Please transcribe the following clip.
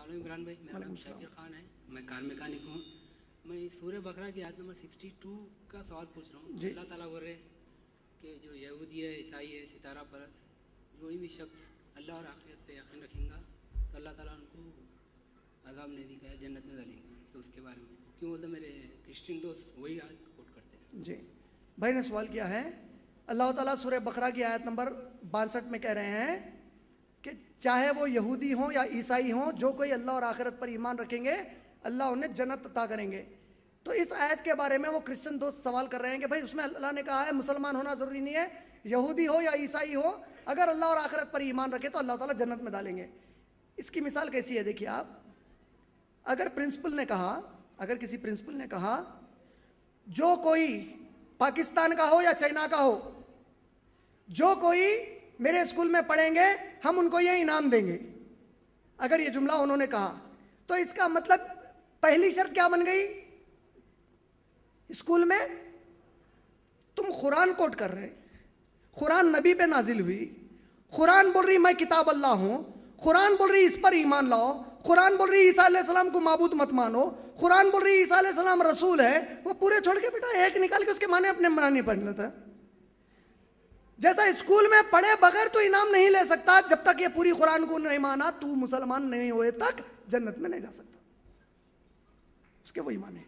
अस्सलाम इमरान भाई, मेरा नाम शाकिर खान है, मैं कार मैकेनिक हूँ। मैं सूरह बकरा की आयत नंबर 62 का सवाल पूछ रहा हूँ। अल्लाह ताला बोल रहे कि जो यहूदी है, ईसाई है, सितारा परस, कोई भी शख्स अल्लाह और आखिरत पे यकीन रखेगा तो अल्लाह ताला उनको अज़ाब नहीं देगा, जन्नत में डालेगा। तो उसके बारे में क्यों बोलते मेरे क्रिश्चियन दोस्त वही आयत कोट करते हैं। जी, भाई ने सवाल किया है, अल्लाह ताला सूरह बकरा की आयत नंबर 62 में कह रहे हैं कि चाहे वो यहूदी हों या ईसाई हों, जो कोई अल्लाह और आखिरत पर ईमान रखेंगे अल्लाह उन्हें जन्नत अता करेंगे। तो इस आयत के बारे में वो क्रिश्चियन दोस्त सवाल कर रहे हैं कि भाई उसमें अल्लाह ने कहा है मुसलमान होना ज़रूरी नहीं है, यहूदी हो या ईसाई हो, अगर अल्लाह और आखिरत पर ईमान रखे तो अल्लाह ताला जन्नत में डालेंगे। इसकी मिसाल कैसी है, देखिए आप, अगर प्रिंसिपल ने कहा, अगर किसी प्रिंसिपल ने कहा जो कोई पाकिस्तान का हो या चाइना का हो, जो कोई मेरे स्कूल में पढ़ेंगे हम उनको ये इनाम देंगे, अगर ये जुमला उन्होंने कहा, तो इसका मतलब पहली शर्त क्या बन गई? स्कूल में तुम कुरान कोट कर रहे, कुरान नबी पे नाजिल हुई, कुरान बोल रही मैं किताब अल्लाह हूं, कुरान बोल रही इस पर ईमान लाओ, कुरान बोल रही ईसा अलैहिस्सलाम को माबूद मत मानो, कुरान बोल रही ईसा अलैहिस्सलाम रसूल है, वो पूरे छोड़ के बेटा एक निकाल के उसके माने अपने मनानी पढ़ लेता। जैसा स्कूल में पढ़े बगैर तो इनाम नहीं ले सकता, जब तक ये पूरी कुरान को नहीं माना तू मुसलमान नहीं हुए तक जन्नत में नहीं जा सकता। उसके वो ईमान है।